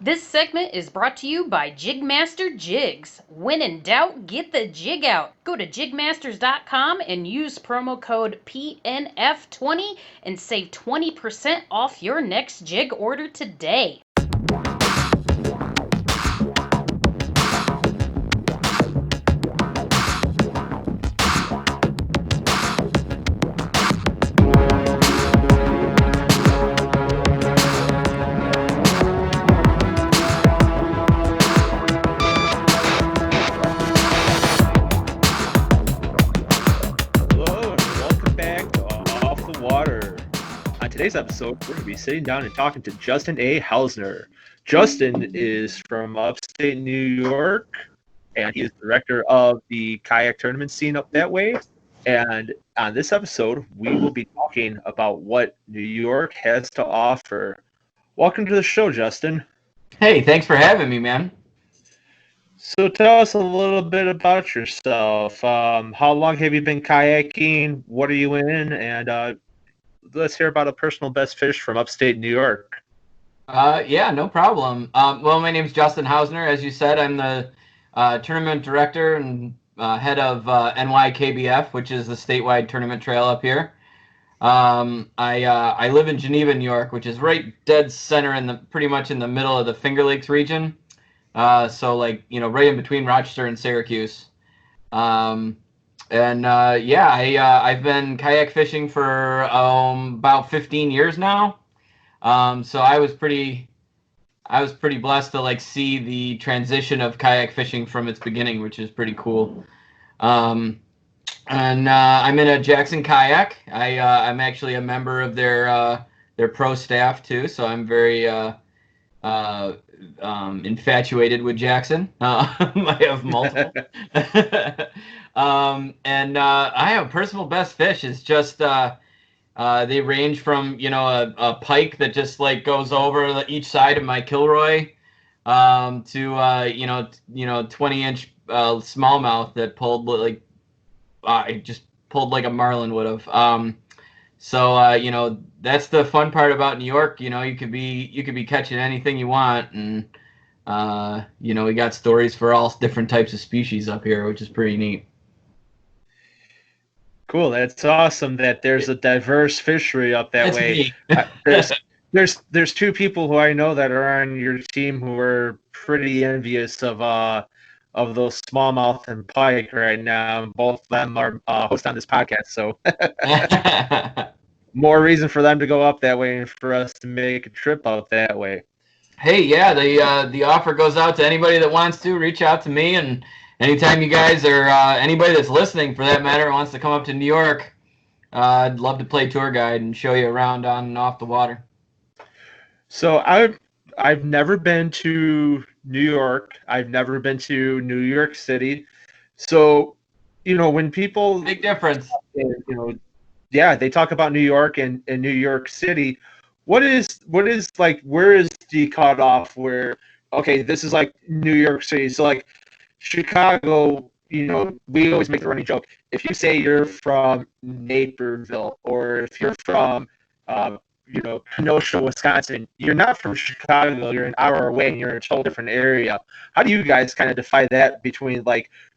This segment is brought to you by Jigmaster Jigs. When in doubt, get the jig out. Go to jigmasters.com and use promo code PNF20 and save 20% off your next jig order today. Today's episode, we're going to be sitting down and talking to Justin A. Hausner. Justin is from Upstate New York, and he is director of the kayak tournament scene up that way. And on this episode, we will be talking about what New York has to offer. Welcome to the show, Justin. Hey, thanks for having me, man. So tell us a little bit about yourself. How long have you been kayaking? What are you in? And let's hear about a personal best fish from upstate New York. Yeah, no problem. Well, my name's Justin Hausner. As you said, I'm the tournament director and head of NYKBF, which is the statewide tournament trail up here. I live in Geneva, New York, which is right dead center pretty much in the middle of the Finger Lakes region. So right in between Rochester and Syracuse. I've been kayak fishing for about 15 years now. So I was pretty blessed to see the transition of kayak fishing from its beginning, which is pretty cool. I'm in a Jackson kayak. I'm actually a member of their pro staff too, so I'm very infatuated with Jackson. I have multiple. I have personal best fish is just they range from a pike that just goes over each side of my Kilroy to 20-inch smallmouth that pulled I just pulled like a marlin would have. That's the fun part about New York. You could be catching anything you want, and we got stories for all different types of species up here, which is pretty neat. Cool. That's awesome that there's a diverse fishery up that way. There's two people who I know that are on your team who are pretty envious of those smallmouth and pike right now. Both of them are hosts on this podcast, so more reason for them to go up that way and for us to make a trip out that way. Hey, yeah, the offer goes out to anybody that wants to reach out to me, and anytime you guys or anybody that's listening, for that matter, wants to come up to New York, I'd love to play tour guide and show you around on and off the water. So I've never been to New York. I've never been to New York City. So, when people big difference. They talk about New York and New York City. What is where is the cutoff where, okay, this is like New York City. So Chicago, we always make the running joke. If you say you're from Naperville or if you're from, Kenosha, Wisconsin, you're not from Chicago. You're an hour away and you're in a total different area. How do you guys kind of define that between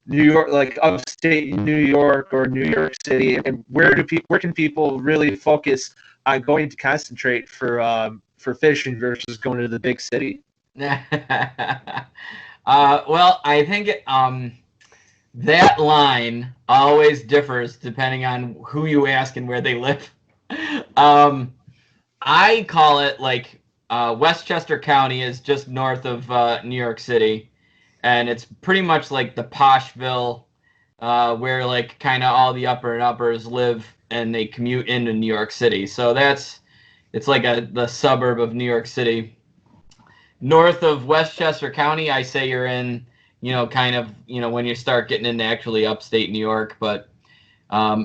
New York, upstate New York or New York City, and where can people really focus on going to concentrate for fishing versus going to the big city? Well, I think that line always differs depending on who you ask and where they live. I call it Westchester County is just north of New York City, and it's pretty much like the Poshville, where kind of all the upper and uppers live and they commute into New York City. So it's like the suburb of New York City. North of Westchester County, I say you're in, when you start getting into actually upstate New York. But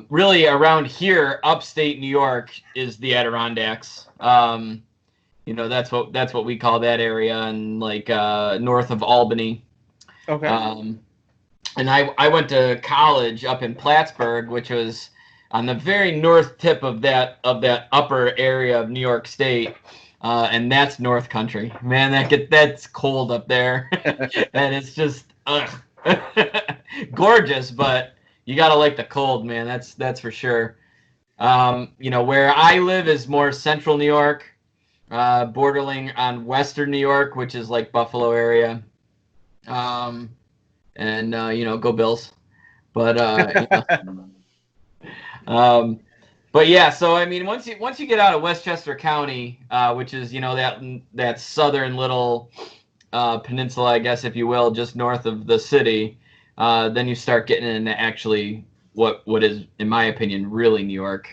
really around here, upstate New York is the Adirondacks. That's what we call that area, and north of Albany. Okay. And I went to college up in Plattsburgh, which was on the very north tip of that upper area of New York State. and that's North Country. Man, that's cold up there, and it's just gorgeous, but you gotta like the cold, man. That's for sure. Where I live is more central New York, bordering on western New York, which is like Buffalo area. Go Bills. But but yeah, so I mean, once you get out of Westchester County, which is that southern little peninsula, I guess, if you will, just north of the city, then you start getting into actually what is, in my opinion, really New York,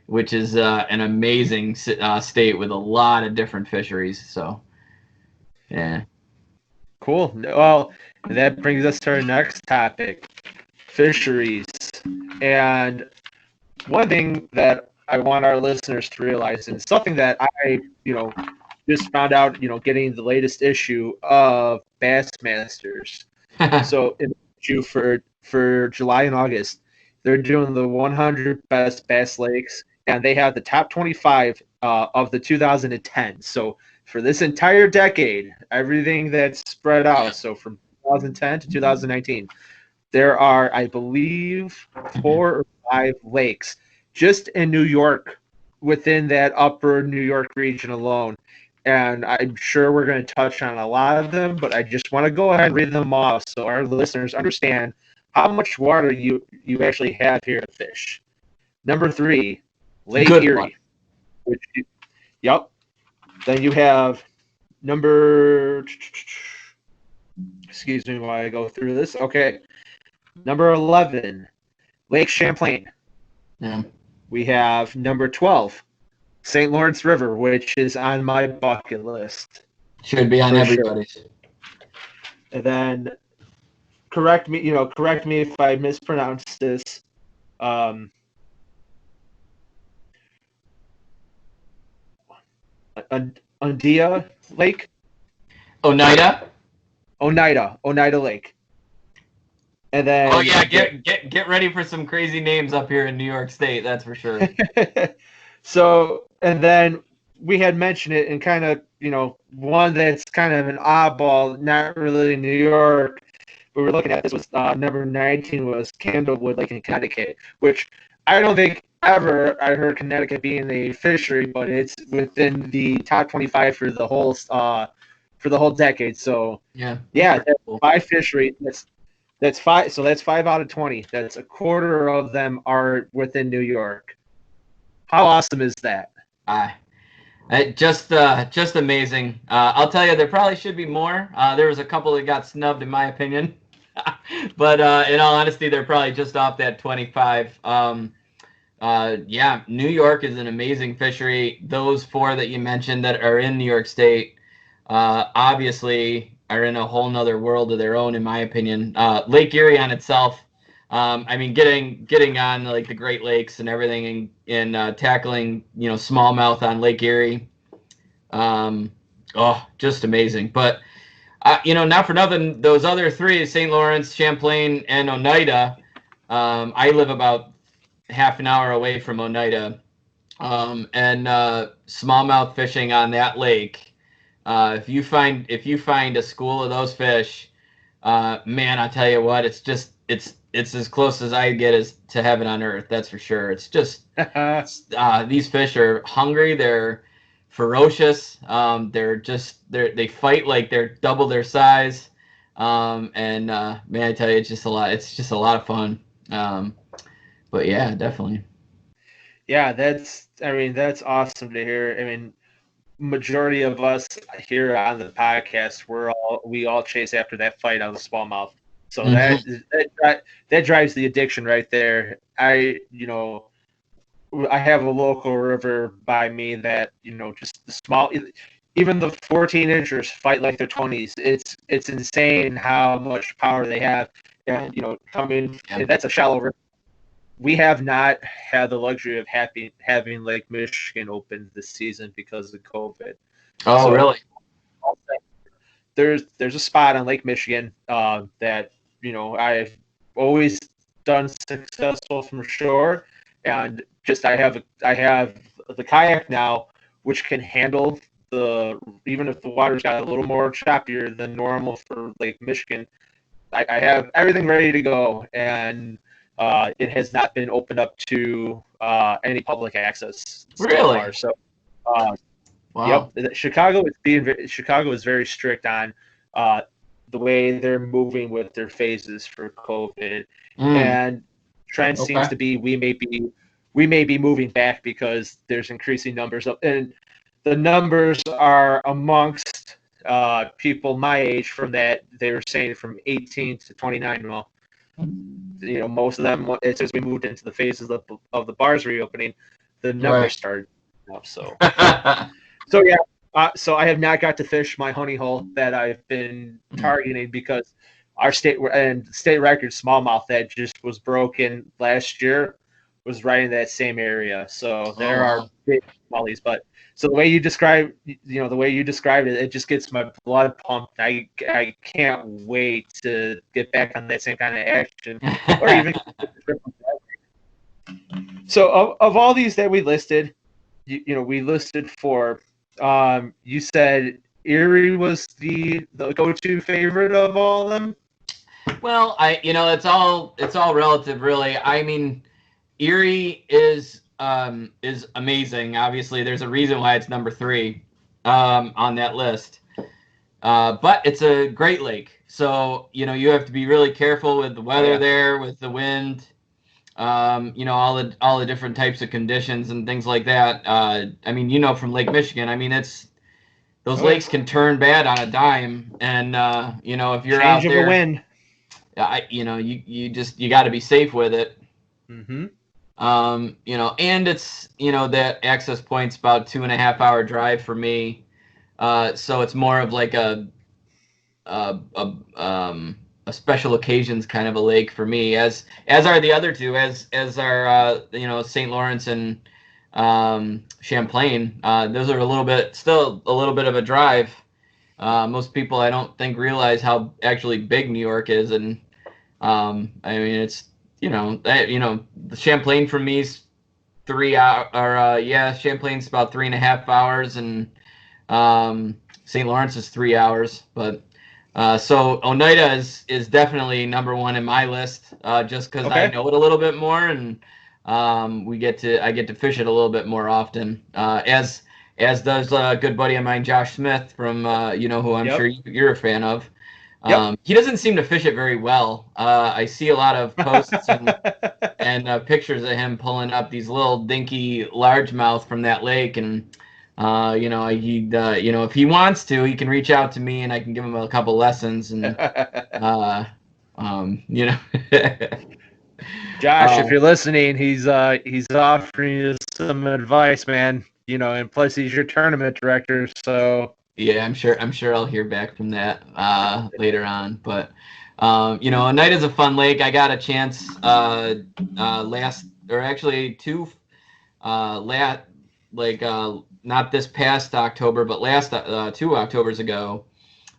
which is an amazing state with a lot of different fisheries. So, yeah. Cool. Well, that brings us to our next topic, fisheries. And one thing that I want our listeners to realize, and something that I, just found out, getting the latest issue of Bassmasters. So in the issue for July and August, they're doing the 100 best bass lakes, and they have the top 25 of the 2010. So for this entire decade, everything that's spread out, so from 2010 to 2019, there are, I believe, 4 or 5 lakes just in New York, within that upper New York region alone. And I'm sure we're going to touch on a lot of them, but I just want to go ahead and read them off so our listeners understand how much water you actually have here to fish. Number 3, Lake Good Erie. Yep. Then you have number, excuse me while I go through this. Okay. Number 11, Lake Champlain. Yeah. We have number 12, St. Lawrence River, which is on my bucket list. Should be on everybody's. Sure. And then correct me if I mispronounce this. Undia Lake? Oneida Lake. And then, oh yeah, get ready for some crazy names up here in New York State, that's for sure. So, and then we had mentioned it, and kind of, one that's kind of an oddball, not really New York, but we're looking at this was number 19 was Candlewood Lake in Connecticut, which I don't think ever I heard Connecticut being a fishery, but it's within the top 25 for the whole decade. So yeah, that's cool. 5 fishery. That's 5. So that's 5 out of 20. That's a quarter of them are within New York. How awesome is that? Just amazing. I'll tell you, there probably should be more. There was a couple that got snubbed, in my opinion. But in all honesty, they're probably just off that 25. Yeah, New York is an amazing fishery. Those 4 that you mentioned that are in New York State, obviously are in a whole nother world of their own, in my opinion. Lake Erie on itself, I mean, getting on like the Great Lakes and everything, and tackling smallmouth on Lake Erie, just amazing. But not for nothing, those other 3, St. Lawrence, Champlain, and Oneida, I live about half an hour away from Oneida, and smallmouth fishing on that lake. If you find a school of those fish, man, I tell you what, it's as close as I get as to heaven on earth. That's for sure. It's just these fish are hungry. They're ferocious. They fight like they're double their size. Man, I tell you, it's just a lot. It's just a lot of fun. But yeah, definitely. Yeah, that's awesome to hear. I mean, majority of us here on the podcast, we all chase after that fight on the smallmouth. So that drives the addiction right there. I have a local river by me that just the small, even the 14-inchers fight like they're 20s. It's insane how much power they have, and coming. Yeah. That's a shallow river. We have not had the luxury of having Lake Michigan open this season because of COVID. Oh, so, really? There's a spot on Lake Michigan that I've always done successful from shore, and just I have the kayak now which can handle even if the water's got a little more choppier than normal for Lake Michigan. I have everything ready to go, and it has not been opened up to any public access so Really? far. So, uh, Wow. yep, Chicago is very strict on the way they're moving with their phases for COVID, and trend seems to be we may be moving back because there's increasing numbers of, and the numbers are amongst people my age from that they were saying from 18 to 29. Well, most of them, as we moved into the phases of the bars reopening, the numbers started up. So yeah. So I have not got to fish my honey hole that I've been targeting because our state record smallmouth that just was broken last year was right in that same area. So there are big smallies, but so the way you described it, it just gets my blood pumped. I can't wait to get back on that same kind of action, or even. So of all these that we listed, we listed 4. You said Erie was the go-to favorite of all of them. Well, it's all relative, really. I mean, Erie is amazing. Obviously, there's a reason why it's number 3 on that list. But it's a great lake, so you have to be really careful with the weather there, with the wind, all the different types of conditions and things like that. I mean, from Lake Michigan, I mean, those lakes can turn bad on a dime, and if you're out there, change of a wind. you got to be safe with it. Mm-hmm. And it's that access point's about 2.5 hour drive for me, so it's more of like a special occasions kind of a lake for me, as are the other two, as are St. Lawrence and Champlain. Those are still a little bit of a drive. Most people, I don't think, realize how actually big New York is, and I mean, it's the Champlain for me is 3 hours. Champlain's about 3.5 hours, and St. Lawrence is 3 hours. But so Oneida is definitely number 1 in my list, just because I know it a little bit more, and I get to fish it a little bit more often. As does a good buddy of mine, Josh Smith, from who I'm sure you're a fan of. He doesn't seem to fish it very well. I see a lot of posts and pictures of him pulling up these little dinky largemouth from that lake, and if he wants to, he can reach out to me and I can give him a couple lessons. And Josh, if you're listening, he's offering you some advice, man. And plus he's your tournament director, so. Yeah, I'm sure I'll hear back from that later on. But Oneida's a fun lake. I got a chance not this past October, but last 2 Octobers ago.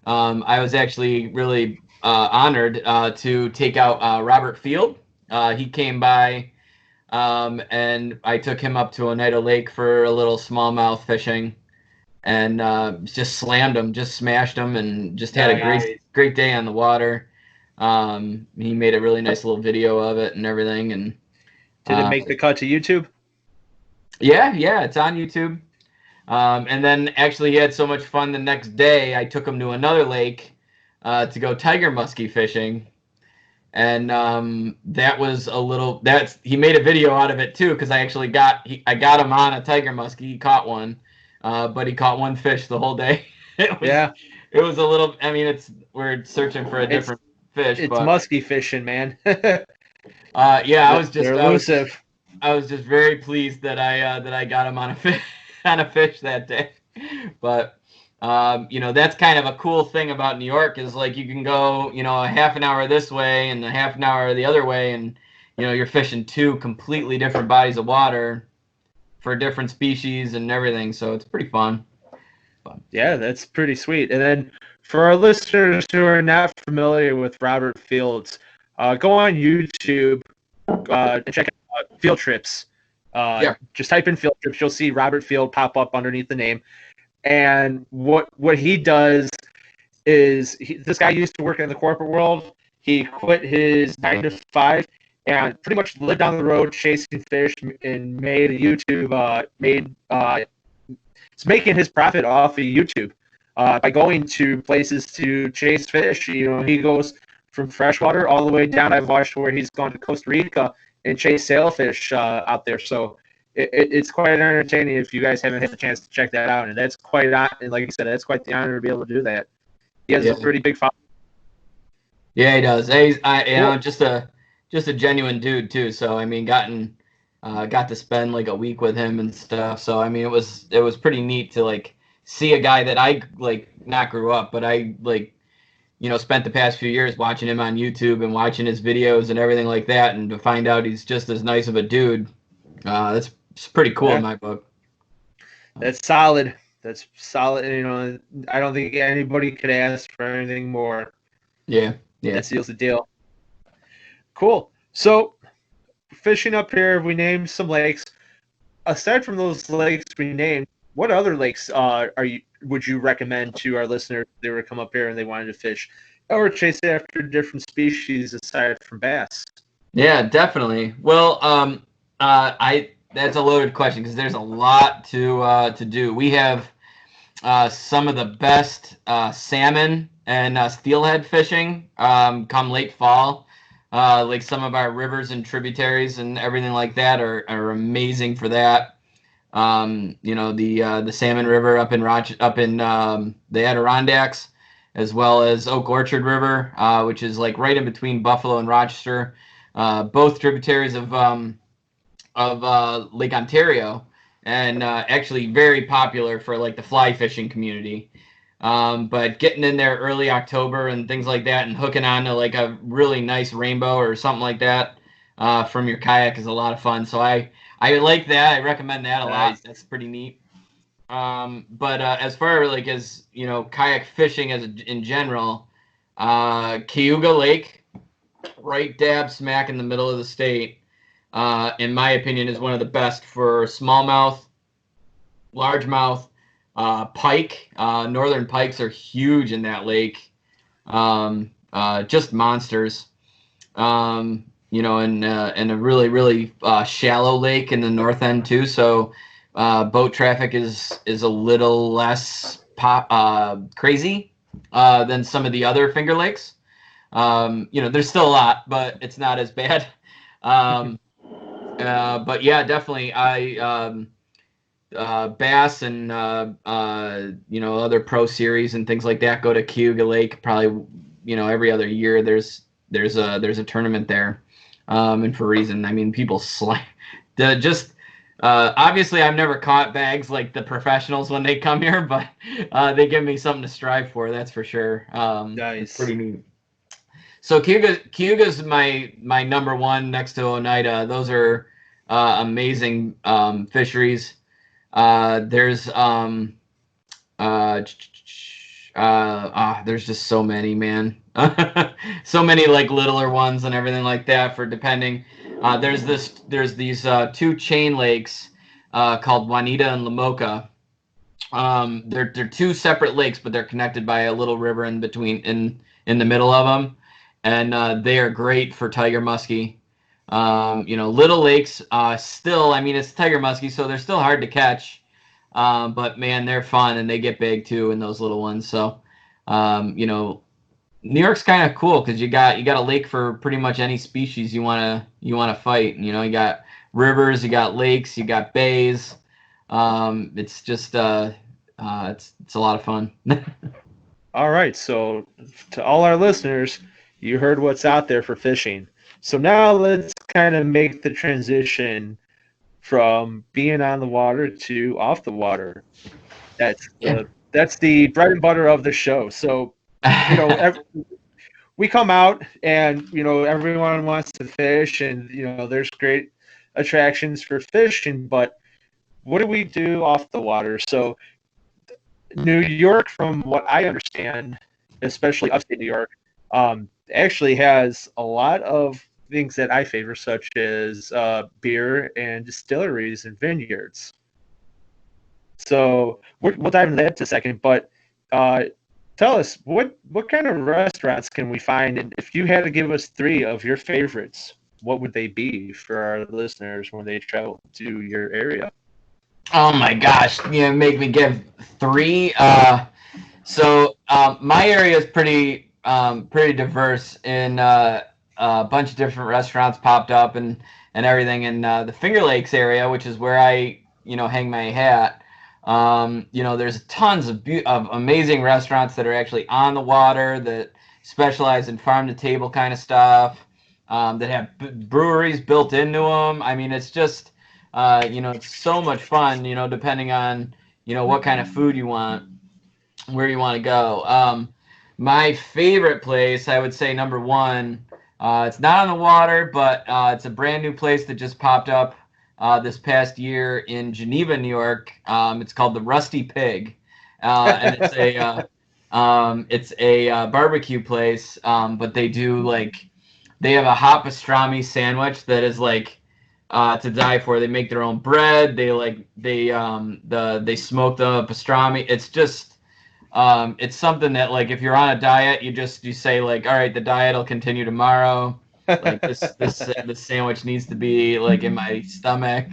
I was actually really honored to take out Robert Field. He came by, and I took him up to Oneida Lake for a little smallmouth fishing. And just slammed him, just smashed him, and just had a great day on the water. He made a really nice little video of it and everything. And did it make the cut to YouTube? Yeah, it's on YouTube. And then actually, he had so much fun the next day. I took him to another lake to go tiger muskie fishing, and that was he made a video out of it too, because I got him on a tiger muskie. He caught one. But he caught one fish the whole day. It was a little. I mean, we're searching for a different fish. It's musky fishing, man. I was just elusive. I was just very pleased that I got him on a fish that day. But that's kind of a cool thing about New York, is like you can go a half an hour this way and a half an hour the other way, and you're fishing 2 completely different bodies of water for different species and everything, so it's pretty fun. Yeah, that's pretty sweet. And then for our listeners who are not familiar with Robert Fields, go on YouTube and check out Field Trips. Yeah. Just type in field trips. You'll see Robert Field pop up underneath the name. And what he does is this guy used to work in the corporate world. He quit his 9 to 5 and pretty much lived down the road chasing fish and made a YouTube. He's making his profit off of YouTube by going to places to chase fish. He goes from freshwater all the way down. I've watched where he's gone to Costa Rica and chased sailfish out there. So it's quite entertaining if you guys haven't had the chance to check that out. And that's quite, and like you said, that's quite the honor to be able to do that. He has a pretty big following. Yeah, he does. He's just a genuine dude too. So I mean, got to spend like a week with him and stuff. So I mean, it was pretty neat to like see a guy that I like not grew up, but I like spent the past few years watching him on YouTube and watching his videos and everything like that, and to find out he's just as nice of a dude. That's pretty cool in my book. That's solid. That's solid. I don't think anybody could ask for anything more. Yeah. That seals the deal. Cool. So, fishing up here, we named some lakes. Aside from those lakes we named, what other lakes would you recommend to our listeners if they were to come up here and they wanted to fish or chase after different species aside from bass? Yeah, definitely. Well, that's a loaded question because there's a lot to do. We have some of the best salmon and steelhead fishing come late fall. Like some of our rivers and tributaries and everything like that are amazing for that. The Salmon River up in the Adirondacks, as well as Oak Orchard River, which is like right in between Buffalo and Rochester, both tributaries of Lake Ontario, and actually very popular for like the fly fishing community. But getting in there early October and things like that and hooking on to like a really nice rainbow or something like that from your kayak is a lot of fun. So I like that. I recommend that a lot. That's pretty neat. But as far like as kayak fishing in general, Cayuga Lake, right dab smack in the middle of the state, in my opinion, is one of the best for smallmouth, largemouth, pike. Northern pikes are huge in that lake. Just monsters. And a really, really shallow lake in the north end too. So boat traffic is a little less crazy than some of the other Finger Lakes. There's still a lot, but it's not as bad. But yeah, definitely. Bass and other pro series and things like that go to Cayuga Lake probably every other year. There's a tournament there, and for a reason. I mean, people obviously I've never caught bags like the professionals when they come here, but they give me something to strive for. That's for sure. Nice. It's pretty neat. So Cayuga's my number one next to Oneida. Those are amazing fisheries. There's there's just so many, man. So many like littler ones and everything like that for depending. There's these two chain lakes called Juanita and Lamoca. They're two separate lakes, but they're connected by a little river in between in the middle of them, and they are great for tiger muskie. Little lakes, still, I mean, it's tiger muskie, so they're still hard to catch. But man, they're fun and they get big too in those little ones. So, New York's kind of cool because you got a lake for pretty much any species you wanna fight. You got rivers, you got lakes, you got bays. It's just it's a lot of fun. All right, so to all our listeners, you heard what's out there for fishing. So now let's kind of make the transition from being on the water to off the water. That's the bread and butter of the show. So, we come out and, everyone wants to fish and, there's great attractions for fishing, but what do we do off the water? So New York, from what I understand, especially upstate New York, actually has a lot of things that I favor, such as beer and distilleries and vineyards. So we'll dive into that in a second. But tell us, what kind of restaurants can we find? And if you had to give us 3 of your favorites, what would they be for our listeners when they travel to your area? Oh my gosh, make me give 3. So my area is pretty diverse, in a bunch of different restaurants popped up and everything in the Finger Lakes area, which is where I hang my hat. There's tons of amazing restaurants that are actually on the water that specialize in farm to table kind of stuff, that have breweries built into them. I mean, it's just it's so much fun. Depending on what kind of food you want, where you want to go. My favorite place, I would say number 1. It's not on the water, but it's a brand new place that just popped up this past year in Geneva, New York. It's called the Rusty Pig, and it's a barbecue place. But they have a hot pastrami sandwich that is to die for. They make their own bread. They smoke the pastrami. It's just it's something that if you're on a diet, you say all right, the diet will continue tomorrow. This sandwich needs to be in my stomach.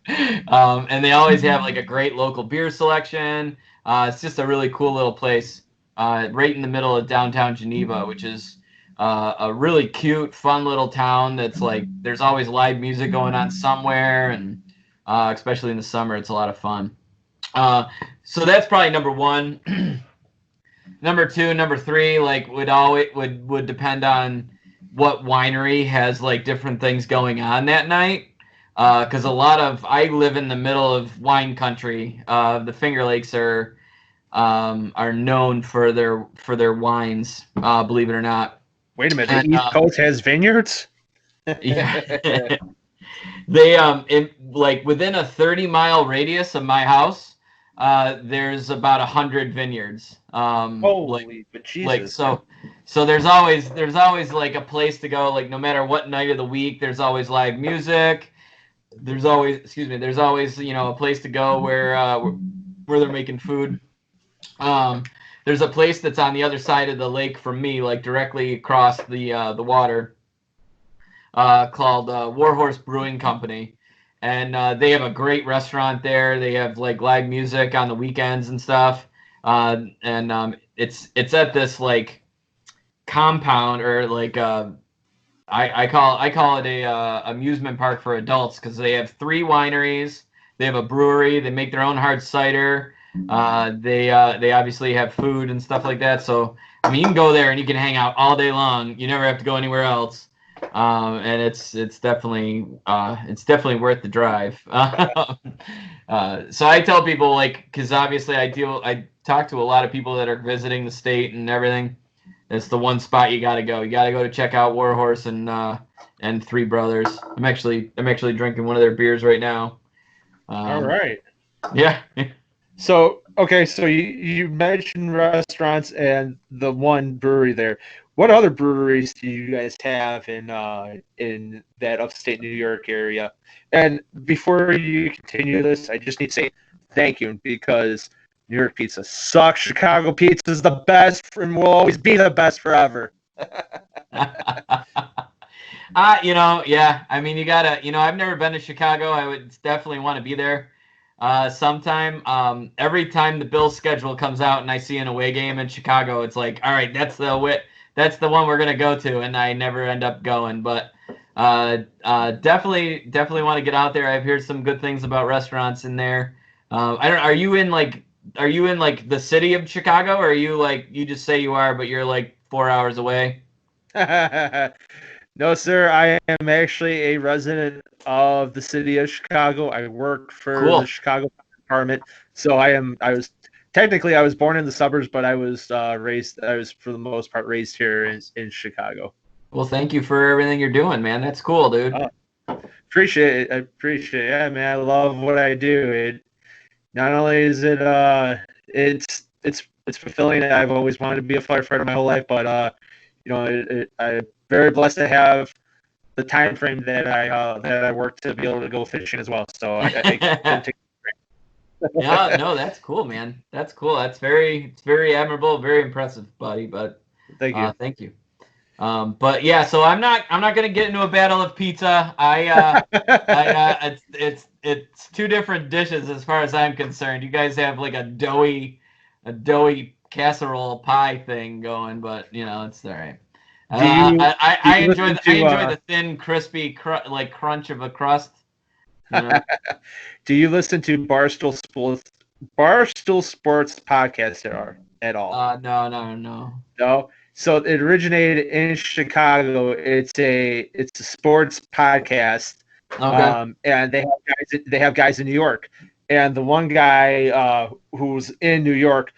And they always have a great local beer selection. It's just a really cool little place, right in the middle of downtown Geneva, which is a really cute, fun little town. That's there's always live music going on somewhere, and especially in the summer, it's a lot of fun. So that's probably number 1. Number 2, number 3, would depend on what winery has different things going on that night. Because I live in the middle of wine country. The Finger Lakes are known for their wines. Believe it or not. Wait a minute, the East Coast has vineyards? Yeah. They within a 30-mile radius of my house, there's about 100 vineyards. Holy Jesus! So there's always a place to go. No matter what night of the week, there's always live music. There's always a place to go where they're making food. There's a place that's on the other side of the lake from me, directly across the water, called Warhorse Brewing Company. And they have a great restaurant there. They have live music on the weekends and stuff. It's at this compound, or I call it a amusement park for adults, because they have 3 wineries. They have a brewery. They make their own hard cider. They obviously have food and stuff like that. So I mean, you can go there and you can hang out all day long. You never have to go anywhere else. And it's definitely worth the drive. So I tell people, because obviously I talk to a lot of people that are visiting the state and everything. It's the one spot you got to go. You got to go to check out Warhorse and Three Brothers. I'm actually drinking one of their beers right now. All right. Yeah. So you mentioned restaurants and the one brewery there. What other breweries do you guys have in that upstate New York area? And before you continue this, I just need to say thank you, because New York pizza sucks. Chicago pizza is the best and will always be the best forever. Yeah. I mean, you gotta. I've never been to Chicago. I would definitely want to be there sometime. Every time the Bills schedule comes out and I see an away game in Chicago, it's all right, that's the one we're gonna go to, and I never end up going. But definitely want to get out there. I've heard some good things about restaurants in there. Are you in the city of Chicago, or are you you just say you are, but you're 4 hours away? No, sir. I am actually a resident of the city of Chicago. I work for the Chicago Department, so I was born in the suburbs, but I was for the most part raised here in Chicago. Well, thank you for everything you're doing, man. That's cool, dude. Appreciate it. I appreciate it. Yeah, man. I love what I do. It not only is it it's fulfilling. I've always wanted to be a firefighter my whole life, but I'm very blessed to have the time frame that I work to be able to go fishing as well. So I don't take. Yeah, no, that's cool, man. That's cool. It's very admirable, very impressive, buddy. But Thank you. thank you. But yeah, so I'm not gonna get into a battle of pizza. It's two different dishes as far as I'm concerned. You guys have like a doughy casserole pie thing going, but it's all right. Do you I enjoy listen to the thin, crispy, crunch of a crust. You know? do you listen to Barstool Sports podcast at all? No. No. So it originated in Chicago. It's a sports podcast. Okay. And they have guys in New York. And the one guy who's in New York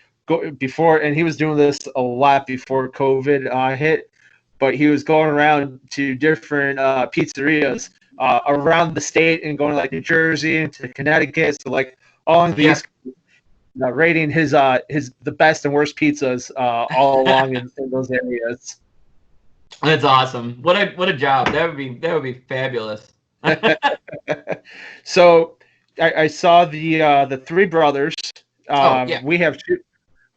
before, and he was doing this a lot before COVID hit, but he was going around to different pizzerias around the state and going to like New Jersey and to Connecticut, so like all of these, rating his the best and worst pizzas all along in those areas. That's awesome. What a job. That would be fabulous. So I saw the three brothers. Yeah.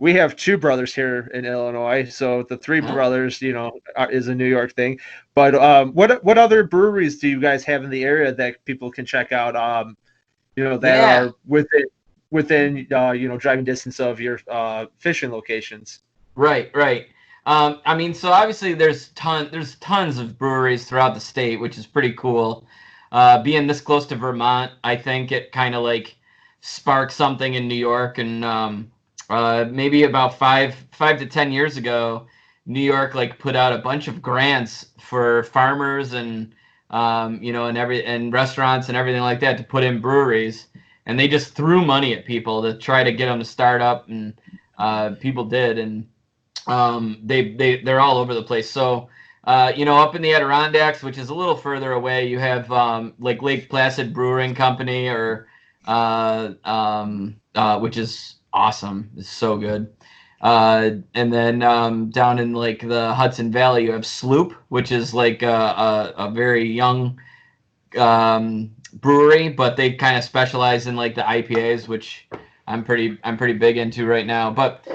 We have two brothers here in Illinois, so the three brothers, is a New York thing. But what other breweries do you guys have in the area that people can check out? That are within driving distance of your fishing locations. Right. I mean, so obviously there's tons of breweries throughout the state, which is pretty cool. Being this close to Vermont, I think it kind of like sparked something in New York, and maybe about five to 10 years ago, New York like put out a bunch of grants for farmers and and restaurants and everything like that to put in breweries, and they just threw money at people to try to get them to start up, and people did, and they're all over the place. So up in the Adirondacks, which is a little further away, you have like Lake Placid Brewing Company, or which is awesome. It's so good. And then down in like the Hudson Valley, you have Sloop, which is like a very young brewery, but they kind of specialize in like the IPAs, which I'm pretty big into right now. But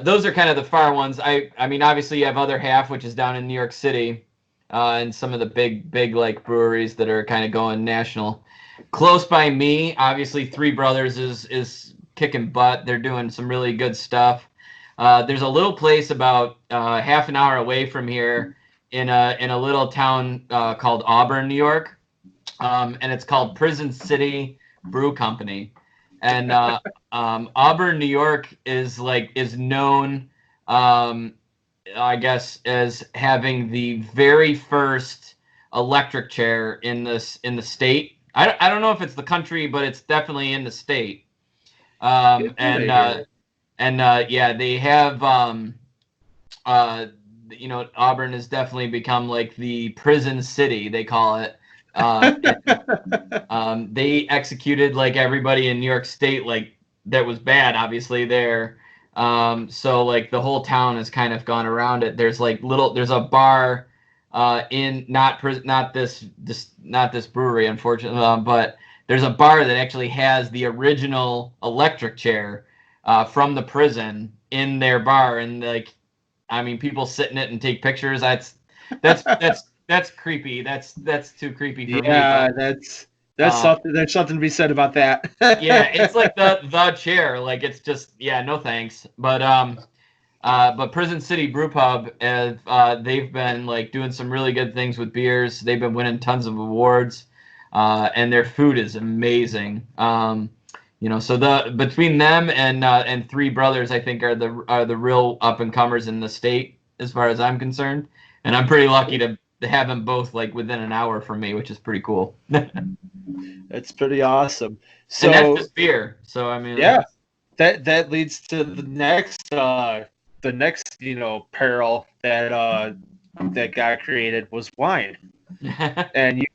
those are kind of the far ones. I mean, obviously you have Other Half, which is down in New York City, and some of the big like breweries that are kind of going national. Close by me, obviously Three Brothers is kicking butt. They're doing some really good stuff. There's a little place about half an hour away from here in a little town called Auburn, New York, and it's called Prison City Brew Company. And Auburn, New York is known, I guess, as having the very first electric chair in the state. I don't know if it's the country, but it's definitely in the state. They have Auburn has definitely become like the prison city, they call it. They executed like everybody in New York State, like that was bad, obviously there. So like the whole town has kind of gone around it. There's a bar in not this brewery, unfortunately, but there's a bar that actually has the original electric chair from the prison in their bar, and like, I mean, people sit in it and take pictures. That's creepy. That's too creepy for me. Yeah, that's something. There's something to be said about that. Yeah, it's like the chair. Like, it's just, yeah, no thanks. But Prison City Brew Pub, they've been like doing some really good things with beers. They've been winning tons of awards, and their food is amazing. So between them and Three Brothers, I think are the real up and comers in the state, as far as I'm concerned. And I'm pretty lucky to have them both like within an hour from me, which is pretty cool. That's pretty awesome. So, and that's just beer. So I mean, yeah, that leads to the next peril that got created was wine. And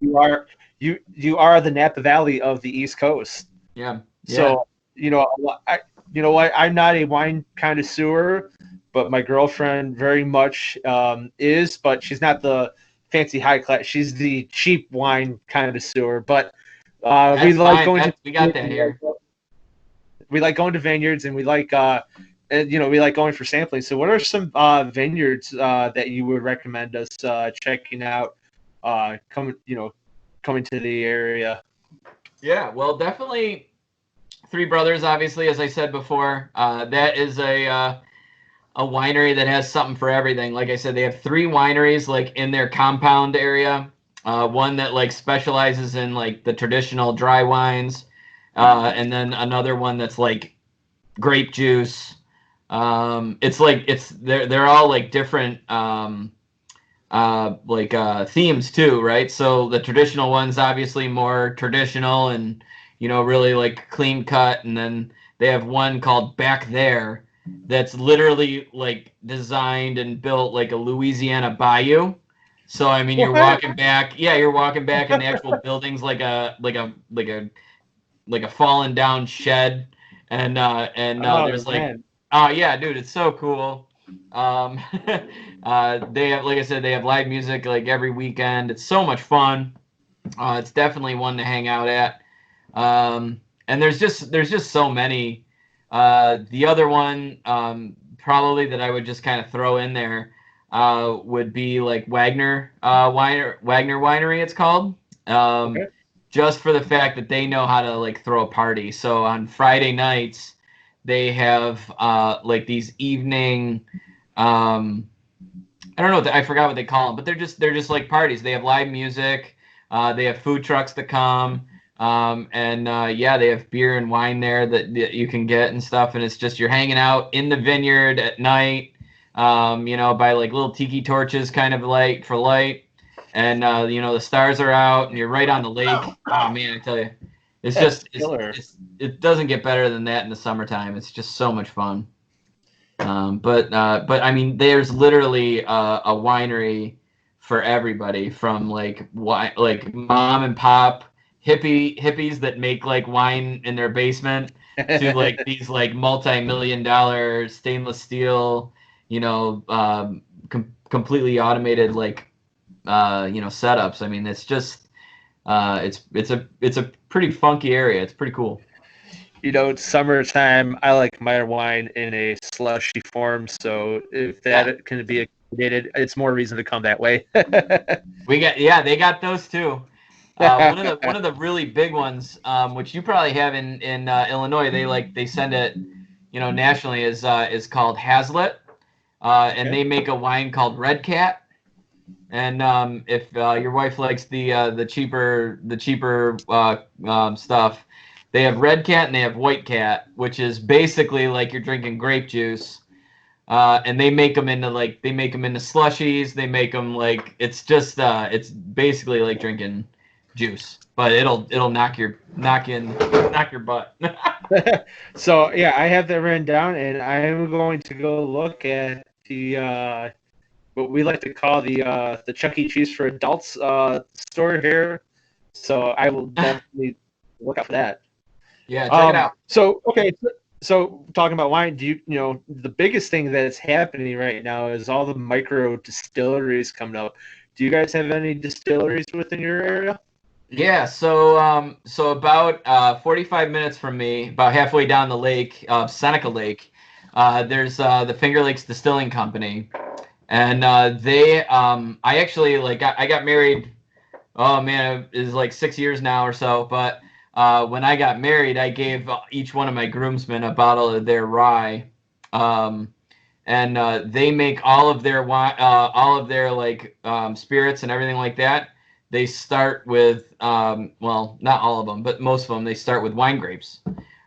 you are the Napa Valley of the East Coast. Yeah. So I'm not a wine connoisseur, but my girlfriend very much is. But she's not the fancy high class. She's the cheap wine connoisseur. But That's we like fine. going to We got that here. we like going to vineyards, and we like and, we like going for sampling. So what are some vineyards that you would recommend us checking out coming to the area? Yeah, well, definitely Three Brothers, obviously, as I said before. That is a winery that has something for everything. Like I said, they have 3 wineries like in their compound area. One that like specializes in like the traditional dry wines, and then another one that's like grape juice. They're all like different themes too, right? So the traditional one's obviously more traditional and really like clean cut, and then they have one called Back There that's literally like designed and built like a Louisiana bayou. So I mean, you're walking back in the actual buildings like a fallen down shed, and there's like, man. oh yeah, dude, it's so cool. They have, like I said, they have live music like every weekend. It's so much fun. It's definitely one to hang out at. And there's just so many. The other one, probably that I would just kind of throw in there, would be like Wagner Winery. It's called. Okay. Just for the fact that they know how to like throw a party. So on Friday nights, they have like these evening. I don't know. I forgot what they call them, but they're just like parties. They have live music. They have food trucks that come. Yeah, they have beer and wine there that you can get and stuff. And it's just you're hanging out in the vineyard at night, by like little tiki torches, kind of light for light. And the stars are out, and you're right on the lake. Oh man, I tell you, it doesn't get better than that in the summertime. It's just so much fun. But I mean, there's literally a winery for everybody, from like mom and pop hippies that make like wine in their basement to like these like multi-million-dollar stainless steel, completely automated like setups. I mean, it's just it's a pretty funky area. It's pretty cool. It's summertime. I like my wine in a slushy form, so if that can be accommodated, it's more reason to come that way. They got those too. One of the really big ones, which you probably have in Illinois, they send it, nationally, is called Hazlitt, and they make a wine called Red Cat. And if your wife likes the cheaper stuff, they have Red Cat and they have White Cat, which is basically like you're drinking grape juice. And they make them into slushies. They make them like it's basically like drinking juice, but it'll knock your butt. So yeah, I have that written down, and I am going to go look at the what we like to call the Chuck E. Cheese for adults store here. So I will definitely look out for that. Yeah, check it out. So okay, so talking about wine, do the biggest thing that's happening right now is all the micro distilleries coming up. Do you guys have any distilleries within your area? Yeah, so about 45 minutes from me, about halfway down the lake, Seneca Lake, there's the Finger Lakes Distilling Company, and I actually I got married. Oh man, it was like 6 years now or so, but. When I got married, I gave each one of my groomsmen a bottle of their rye, and they make all of their wine, all of their spirits and everything like that. They start with well, not all of them, but most of them. They start with wine grapes,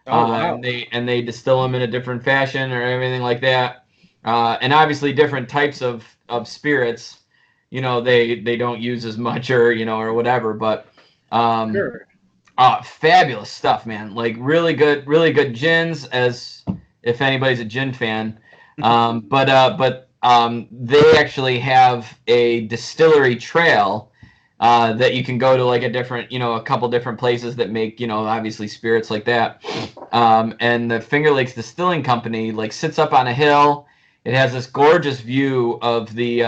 Wow. and they distill them in a different fashion or everything like that. And obviously, different types of spirits. They don't use as much or whatever, but Sure. Fabulous stuff, man. Like really good gins, as if anybody's a gin fan. But they actually have a Distillery Trail that you can go to like a couple different places that make, obviously spirits like that. And the Finger Lakes Distilling Company sits up on a hill. It has this gorgeous view of the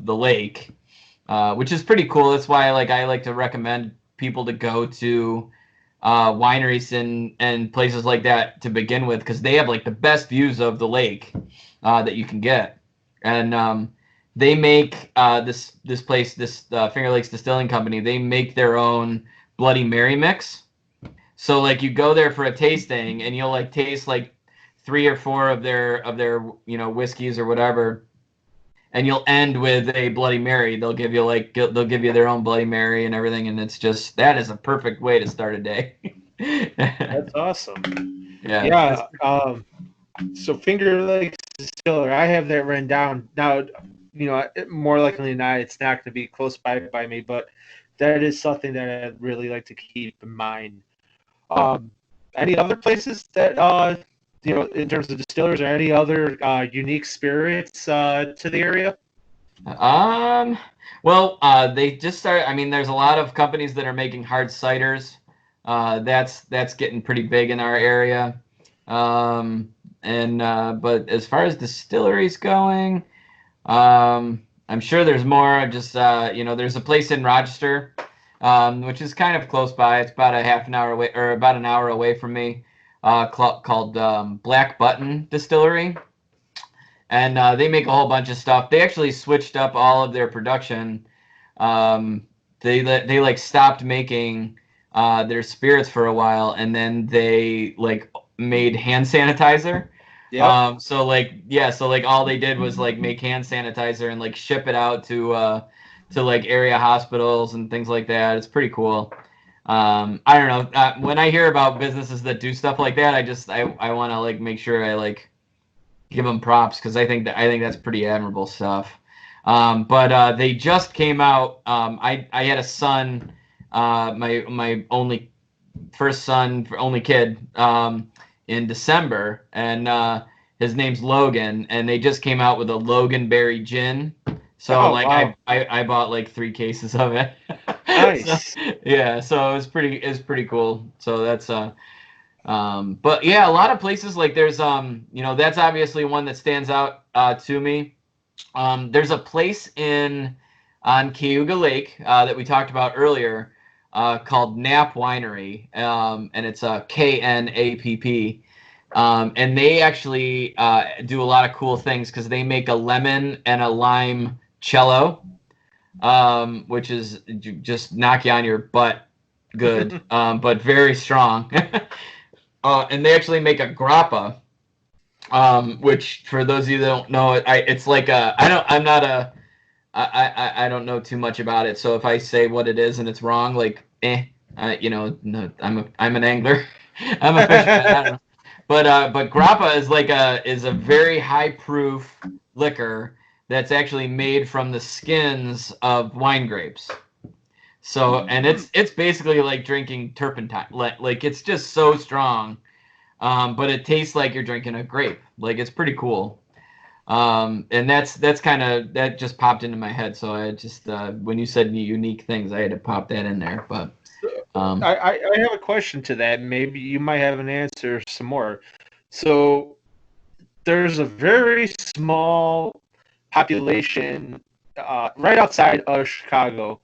lake. which is pretty cool. That's why I like to recommend people to go to wineries and places like that to begin with, because they have like the best views of the lake that you can get. And they make this place, this Finger Lakes Distilling Company, they make their own Bloody Mary mix. So like you go there for a tasting and you'll like taste like 3 or 4 of their whiskeys or whatever, and you'll end with a Bloody Mary. They'll give you their own Bloody Mary and everything, and it's just, that is a perfect way to start a day. That's awesome. Yeah. Yeah. So Finger Lakes Distiller, I have that written down. Now, more likely than not, it's not going to be close by me, but that is something that I'd really like to keep in mind. Any other places that in terms of distillers, or any other unique spirits to the area? Well, they just started. I mean, there's a lot of companies that are making hard ciders. That's getting pretty big in our area. But as far as distilleries going, I'm sure there's more. Just there's a place in Rochester, which is kind of close by. It's about a half an hour away, or about an hour away from me, called Black Button Distillery. And they make a whole bunch of stuff. They actually switched up all of their production. They like stopped making their spirits for a while, and then they like made hand sanitizer. Yeah. So all they did was like make hand sanitizer and like ship it out to like area hospitals and things like that. It's pretty cool. I don't know. When I hear about businesses that do stuff like that, I want to like make sure I like give them props, because I think that's pretty admirable stuff. But they just came out. I had a son, my only first son, only kid, in December, and his name's Logan, and they just came out with a Loganberry gin. So wow. I bought like 3 cases of it. Nice. So it's pretty cool. So that's but yeah, a lot of places, like there's that's obviously one that stands out to me. There's a place on Cayuga Lake that we talked about earlier, called Knapp Winery, and it's a Knapp. And they actually do a lot of cool things, because they make a lemon and a lime cello, which is just knock you on your butt good, but very strong. And they actually make a grappa, which, for those of you that don't know, it's like I don't know too much about it. So if I say what it is and it's wrong, like, no, I'm an angler. I'm a fisherman. I don't know. But grappa is a very high proof liquor that's actually made from the skins of wine grapes. So, and it's basically like drinking turpentine. Like it's just so strong, but it tastes like you're drinking a grape. Like, it's pretty cool. And that's kind of, that just popped into my head. So I just when you said unique things, I had to pop that in there. But I have a question to that. Maybe you might have an answer some more. So there's a very small population right outside of Chicago,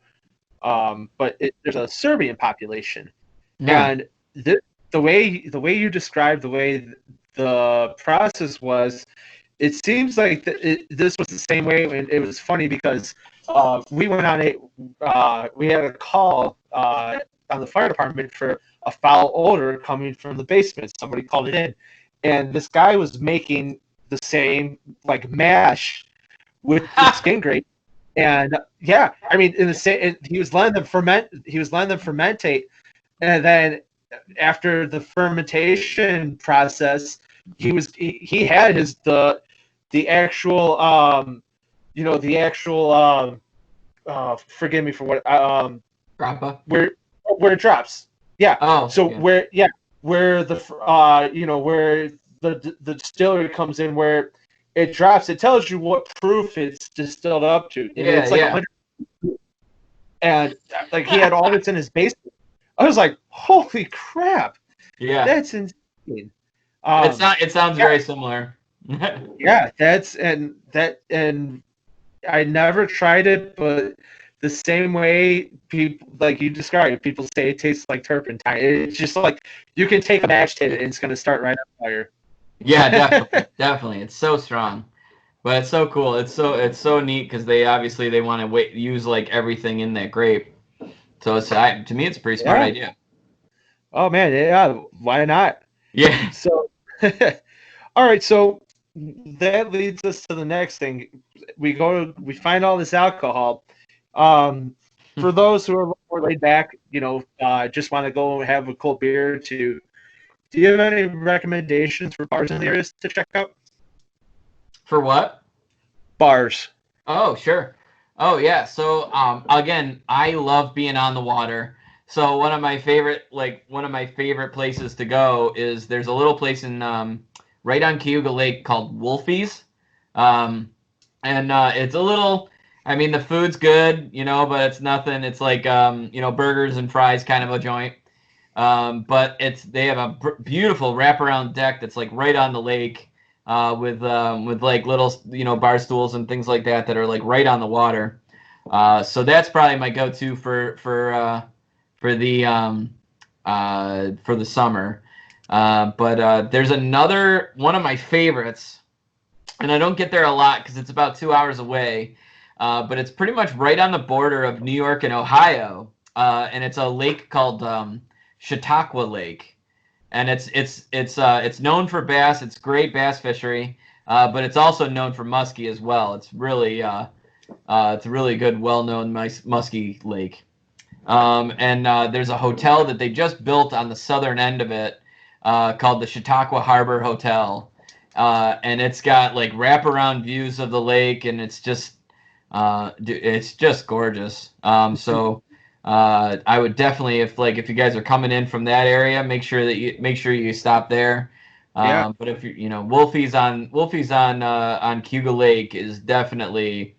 but there's a Serbian population, yeah. and the way you described the way the process was, it seems like this was the same way. And it was funny because we went on we had a call on the fire department for a foul odor coming from the basement. Somebody called it in, and this guy was making the same like mash with the skin grape. And yeah, I mean, in the same, he was letting them ferment. He was letting them fermentate, and then after the fermentation process, he had the actual forgive me for what Grappa. where it drops. Yeah. Oh. So yeah. where the where the distillery comes in, where it drops, it tells you what proof it's distilled up to. And it's like 100. And like, he had all this in his basement. I was like, holy crap. Yeah. That's insane. It sounds very similar. Yeah, and I never tried it, but the same way people, like you described, people say it tastes like turpentine. It's just like you can take a match to it and it's going to start right on fire. Yeah, definitely, definitely. It's so strong, but it's so cool. It's so neat because they want to use like everything in that grape. So to me, it's a pretty smart idea. Oh man, yeah, why not? Yeah. So, all right, so that leads us to the next thing. We find all this alcohol. For those who are more laid back, just want to go and have a cold beer or two. Do you have any recommendations for bars in the area to check out? For what? Bars. Oh, sure. Oh, yeah. So, again, I love being on the water. So one of my favorite places to go is there's a little place in right on Cautauqua Lake called Wolfie's, and it's a little. I mean, the food's good, but it's nothing. It's like burgers and fries kind of a joint. But they have a beautiful wraparound deck that's like right on the lake. With like little bar stools and things like that are like right on the water. So that's probably my go-to for the summer. But there's another one of my favorites, and I don't get there a lot because it's about 2 hours away. But it's pretty much right on the border of New York and Ohio, and it's a lake called Chautauqua Lake. And it's known for bass. It's great bass fishery, but it's also known for muskie as well. It's really it's a really good, well-known muskie lake. And there's a hotel that they just built on the southern end of it called the Chautauqua Harbor Hotel, and it's got like wraparound views of the lake, and it's just gorgeous. So. I would definitely, if you guys are coming in from that area, make sure you stop there. Yeah. But if Wolfie's on Cautauqua Lake is definitely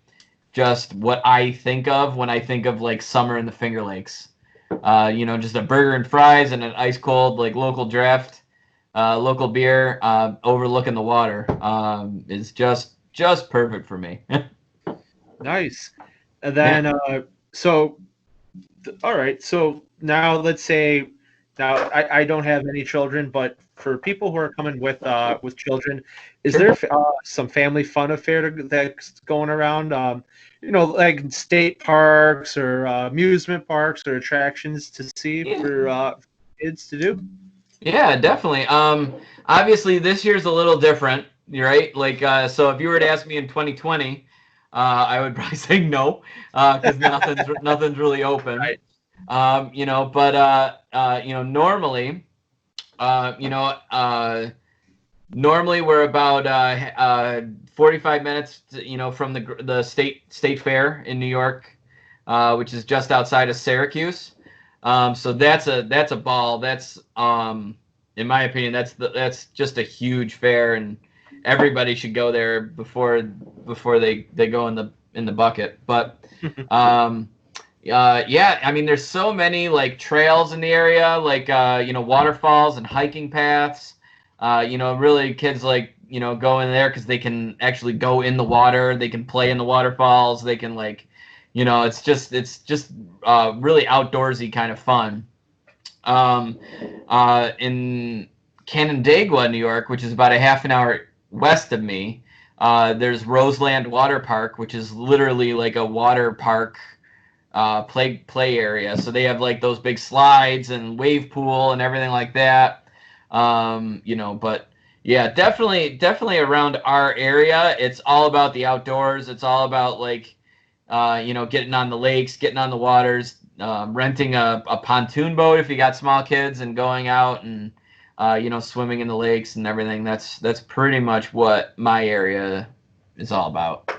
just what I think of when I think of like summer in the Finger Lakes. Just a burger and fries and an ice cold like local draft, local beer, overlooking the water is just perfect for me. Nice. And then all right, so now let's say, I don't have any children, but for people who are coming with children, is Sure. there some family fun affair that's going around? Like state parks or amusement parks or attractions to see for kids to do? Yeah, definitely. Obviously this year's a little different, right? Like, so if you were to ask me in 2020, I would probably say no, because nothing's really open. Right. Normally we're about 45 minutes, from the state fair in New York, which is just outside of Syracuse. So that's a ball. That's in my opinion, that's just a huge fair, and everybody should go there before they go in the bucket. But yeah, I mean, there's so many like trails in the area, like waterfalls and hiking paths. Really kids like go in there because they can actually go in the water. They can play in the waterfalls. They can it's just really outdoorsy kind of fun. In Canandaigua, New York, which is about a half an hour west of me, there's Roseland Water Park, which is literally like a water park play area. So they have like those big slides and wave pool and everything like that. But yeah, definitely around our area, it's all about the outdoors. It's all about like getting on the lakes, getting on the waters, renting a pontoon boat if you got small kids, and going out and swimming in the lakes and everything. That's pretty much what my area is all about.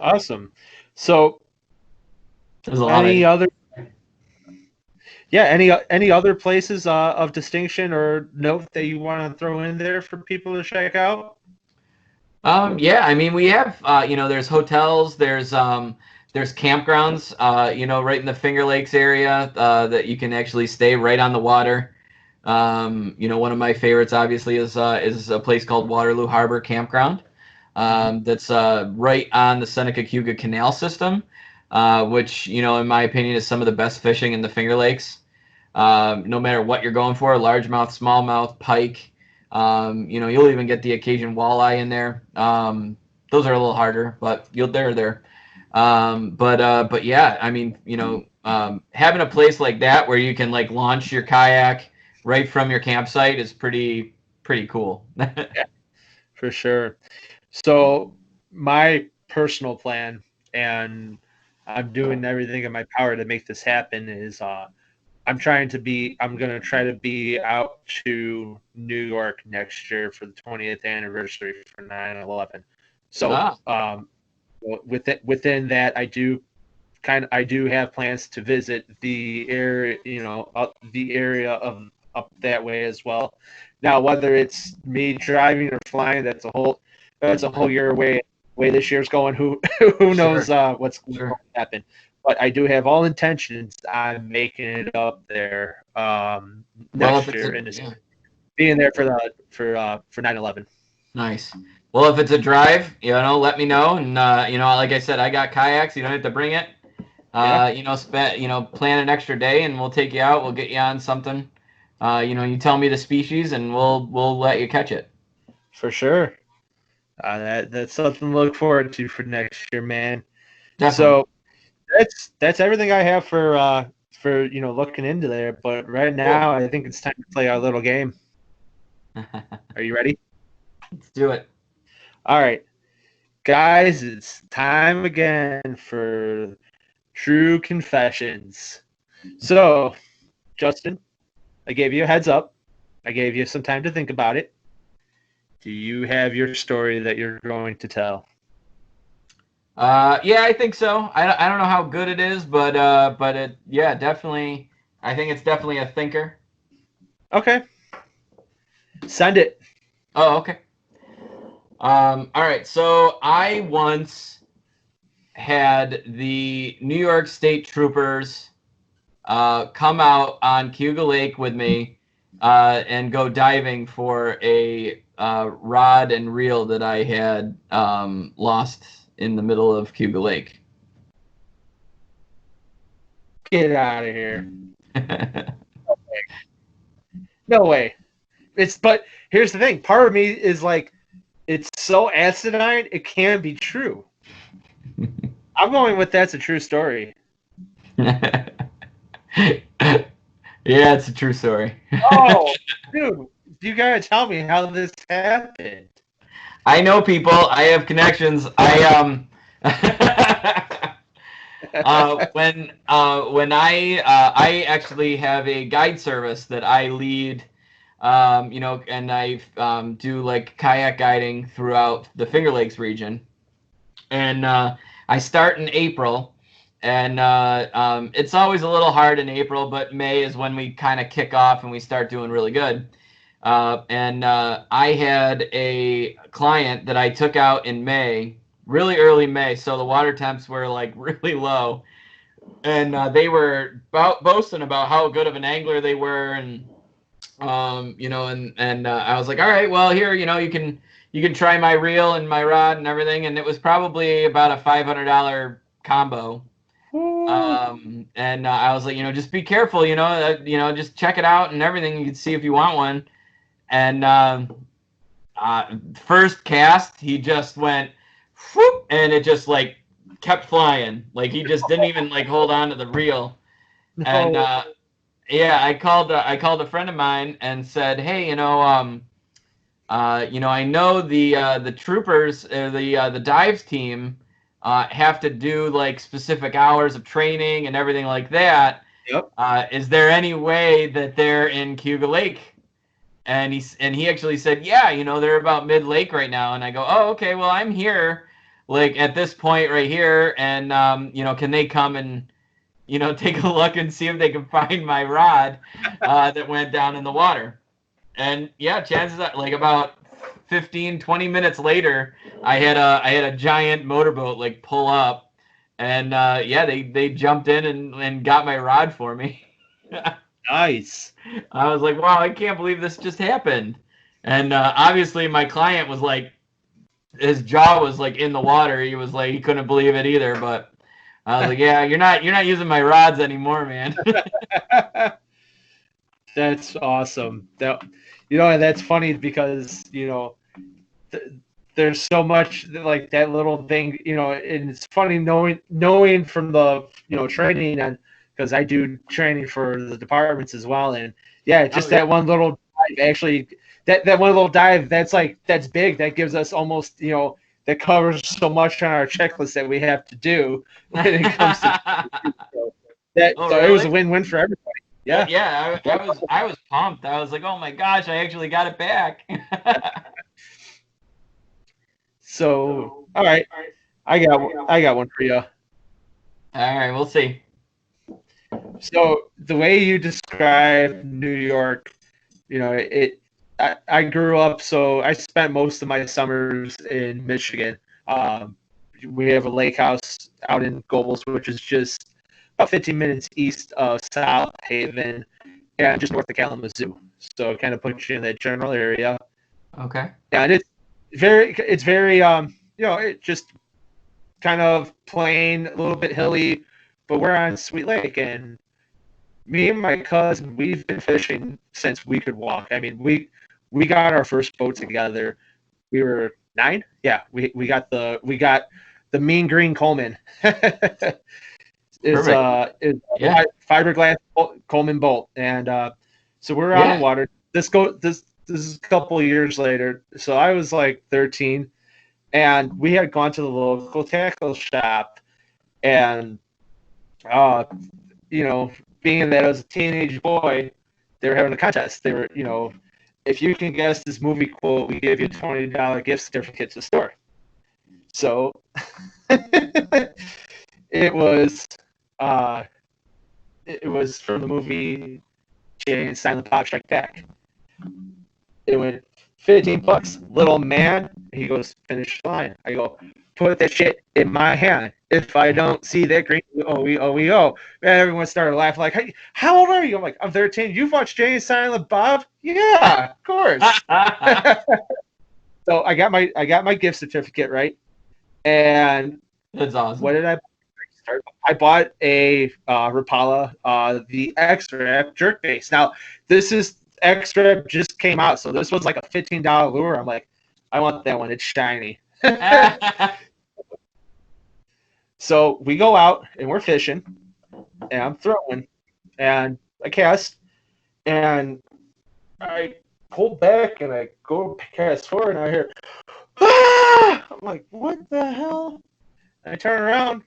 Awesome. So There's a lot any of any other places of distinction or note that you want to throw in there for people to check out? Yeah, I mean, we have there's hotels, there's campgrounds, right in the Finger Lakes area that you can actually stay right on the water. One of my favorites obviously is a place called Waterloo Harbor Campground. That's right on the Seneca-Cuga Canal system. which, you know, in my opinion, is some of the best fishing in the Finger Lakes. No matter what you're going for, largemouth, smallmouth, pike. You know, you'll even get the occasion walleye in there. Those are a little harder, but they're there. But yeah, I mean, you know, having a place like that where you can like launch your kayak right from your campsite is pretty cool. Yeah, for sure. So my personal plan, and I'm doing everything in my power to make this happen, is I'm going to try to be out to New York next year for the 20th anniversary for 9/11. So within that, I do have plans to visit the area, the area of up that way as well. Now, whether it's me driving or flying, that's a whole year away. Way this year's going, who knows what's going to happen. But I do have all intentions on making it up there next year and being there for 9/11. Nice. Well, if it's a drive, you know, let me know. And you know, like I said, I got kayaks. You don't have to bring it. You know, plan an extra day, and we'll take you out. We'll get you on something. You know, you tell me the species, and we'll let you catch it. For sure. That's something to look forward to for next year, man. Definitely. So that's everything I have for looking into there. But right now, I think it's time to play our little game. Are you ready? Let's do it. All right, guys, it's time again for True Confessions. So, Justin, I gave you a heads up. I gave you some time to think about it. Do you have your story that you're going to tell? Yeah, I think so. I don't know how good it is, but it, yeah, definitely. I think it's definitely a thinker. Okay. Send it. Oh, okay. All right. So I once had the New York State Troopers come out on Cautauqua Lake with me and go diving for a rod and reel that I had lost in the middle of Cautauqua Lake. Get out of here. No way. But here's the thing. Part of me is like, it's so asinine, it can be true. I'm going with that's a true story. Yeah, it's a true story. Oh, dude, you gotta tell me how this happened. I know people. I have connections. When I actually have a guide service that I lead, you know, and I do like kayak guiding throughout the Finger Lakes region, and I start in April, and it's always a little hard in April, but May is when we kind of kick off and we start doing really good. And I had a client that I took out in May, really early May, so the water temps were like really low, and they were boasting about how good of an angler they were, and you know, and I was like, all right, well, here, you know, you can try my reel and my rod and everything, and it was probably about a $500 combo. And I was like, you know, just be careful, you know, just check it out and everything. You can see if you want one. And first cast, he just went, whoop, and it just like kept flying. Like he just didn't even like hold on to the reel. No. And yeah, I called a friend of mine and said, hey, you know, I know the troopers, the dives team, have to do like specific hours of training and everything like that. Yep. Is there any way that they're in Cautauqua Lake? And he actually said, yeah, you know, they're about mid-lake right now. And I go, oh, okay, well, I'm here, like, at this point right here, and, you know, can they come and, you know, take a look and see if they can find my rod that went down in the water? And, yeah, chances are, like, about 15, 20 minutes later, I had a giant motorboat, like, pull up, and, yeah, they jumped in and got my rod for me. Nice. I was like, wow, I can't believe this just happened. And obviously my client was like, his jaw was like in the water. He was like, he couldn't believe it either. But I was like, yeah, you're not using my rods anymore, man. That's awesome. And that's funny because th- there's so much like that little thing, and it's funny knowing from the training, and because I do training for the departments as well, and yeah, just that one little dive actually, that one little dive that's big, that gives us almost that covers so much on our checklist that we have to do when it comes to so it was a Really? win-win for everybody. Yeah. Yeah, I was pumped. I was like, oh my gosh, I actually got it back. So, all right, I got one for you. All right, we'll see. So the way you describe New York, I grew up, so I spent most of my summers in Michigan. We have a lake house out in Gobles, which is just about 15 minutes east of South Haven and just north of Kalamazoo. So it kind of puts you in that general area. Okay. And it's very it just kind of plain, a little bit hilly, but we're on Sweet Lake, and me and my cousin, we've been fishing since we could walk. I mean, we got our first boat together. We were 9. Yeah, we got the mean green Coleman. It's Yeah. fiberglass Coleman bolt, and so we're on the water. This is a couple of years later. So I was like 13, and we had gone to the local tackle shop, and being that I was a teenage boy, they were having a contest. They were, if you can guess this movie quote, we give you a $20 gift certificate to the store. So it was from the movie Jay and Silent Bob Strike Back. It went $15, little man. He goes, finish the line. I go, put that shit in my hand. If I don't see that green, oh. And everyone started laughing like, hey, how old are you? I'm like, I'm 13. You've watched Jay and Silent Bob? Yeah, of course. So I got my gift certificate, right? And That's awesome. what did I start? I bought a Rapala, the X-Rap jerk base. Now, this is X-Rap just came out, so this was like a $15 lure. I'm like, I want that one. It's shiny. So we go out and we're fishing, and I'm throwing, and I cast, and I pull back and I go cast forward, and I hear, ah! I'm like, what the hell? And I turn around.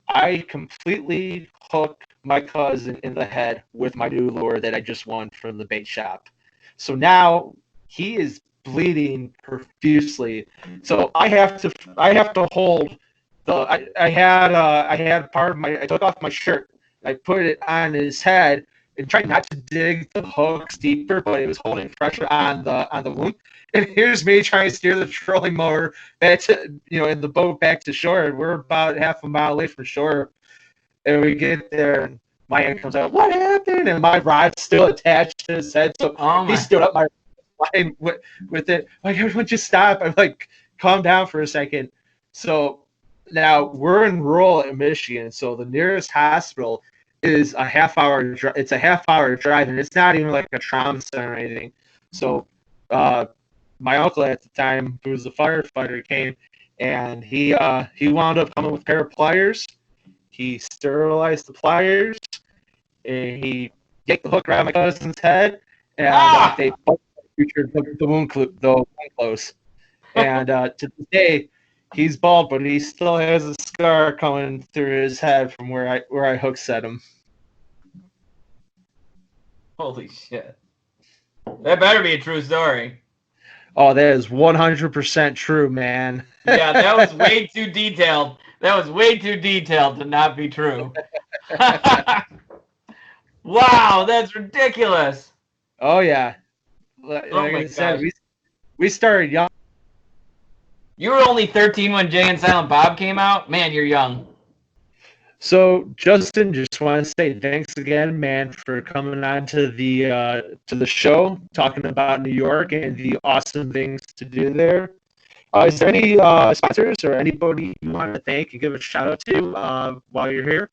I completely hook my cousin in the head with my new lure that I just won from the bait shop. So now he is bleeding profusely. So I have to hold the. I had part of my. I took off my shirt. I put it on his head and tried not to dig the hooks deeper, but it was holding pressure on the wound. And here's me trying to steer the trolling mower back to, in the boat back to shore. And we're about half a mile away from shore. And we get there, and my hand comes out, what happened? And my rod's still attached to his head. So he stood up my line with it. Like, everyone just stop. I'm like, calm down for a second. So now we're in rural Michigan. So the nearest hospital is a half hour. It's a half hour drive, and it's not even like a trauma center or anything. So my uncle at the time, who was a firefighter, came, and he wound up coming with a pair of pliers. He sterilized the pliers, and he yanked the hook around my cousin's head, and they featured the wound close. And to this day, he's bald, but he still has a scar coming through his head from where I hook set him. Holy shit! That better be a true story. Oh, that is 100% true, man. Yeah, that was way too detailed. That was way too detailed to not be true. Wow, that's ridiculous. Oh, yeah. Like I said, we started young. You were only 13 when Jay and Silent Bob came out? Man, you're young. So, Justin, just want to say thanks again, man, for coming on to the show, talking about New York and the awesome things to do there. Is there any sponsors or anybody you want to thank and give a shout out to while you're here?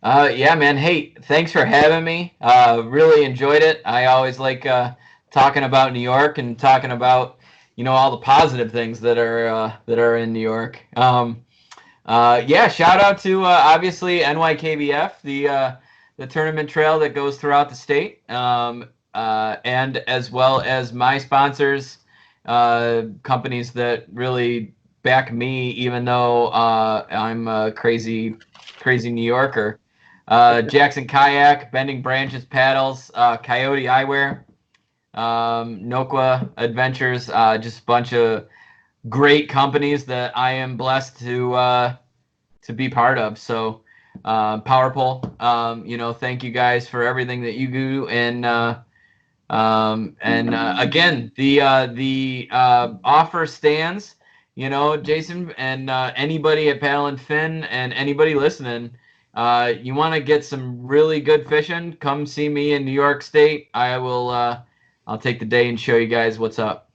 Yeah, man. Hey, thanks for having me. Really enjoyed it. I always like talking about New York and talking about all the positive things that are in New York. Yeah, shout out to obviously NYKBF, the tournament trail that goes throughout the state, and as well as my sponsors, companies that really back me, even though I'm a crazy New Yorker. Jackson Kayak, Bending Branches Paddles, Coyote Eyewear, Noqua Adventures, just a bunch of great companies that I am blessed to be part of. So PowerPole, thank you guys for everything that you do, and again, the offer stands. Jason, and anybody at Paddle and Fin and anybody listening, you want to get some really good fishing, come see me in New York State. I'll take the day and show you guys what's up.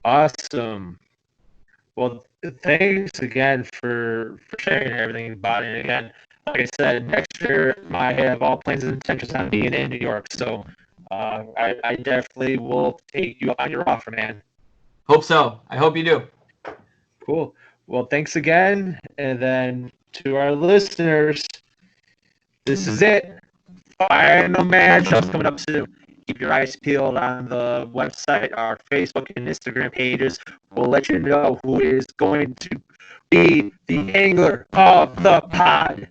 Awesome. Well, thanks again for sharing everything about it. And again, like I said, next year I have all plans and intentions on being in New York. So I definitely will take you up on your offer, man. Hope so. I hope you do. Cool. Well, thanks again. And then to our listeners, this is it. Final matchups coming up soon. Keep your eyes peeled on the website, our Facebook and Instagram pages. We'll let you know who is going to be the angler of the pod.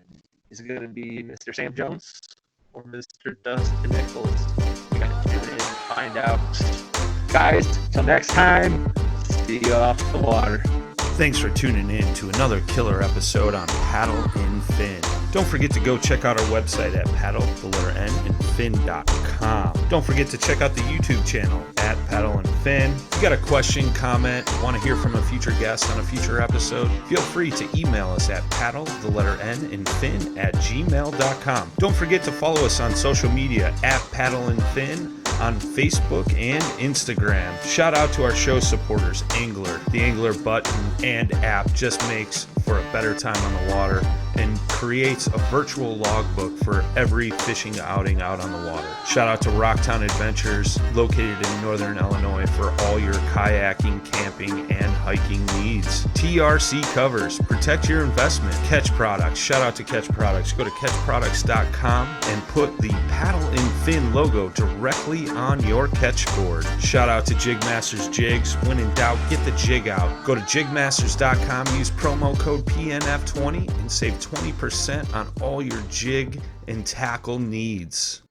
Is it going to be Mr. Sam Jones or Mr. Dustin Nichols? You got to tune in and find out. Guys, till next time, see you off the water. Thanks for tuning in to another killer episode on Paddle and Fin. Don't forget to go check out our website at paddle_and_fin.com. Don't forget to check out the YouTube channel at Paddle and Fin. If you got a question, comment, want to hear from a future guest on a future episode, feel free to email us at paddle_and_fin@gmail.com. Don't forget to follow us on social media at Paddle and Fin on Facebook and Instagram. Shout out to our show supporters, Angler. The Angler button and app just makes for a better time on the water and creates a virtual logbook for every fishing outing out on the water. Shout out to Rocktown Adventures, located in northern Illinois, for all your kayaking, camping, and hiking needs. TRC Covers, protect your investment. Catch Products, shout out to Catch Products. Go to catchproducts.com and put the Paddle and Fin logo directly on your catch board. Shout out to Jigmasters Jigs. When in doubt, get the jig out. Go to jigmasters.com, use promo code PNF20 and save 20% on all your jig and tackle needs.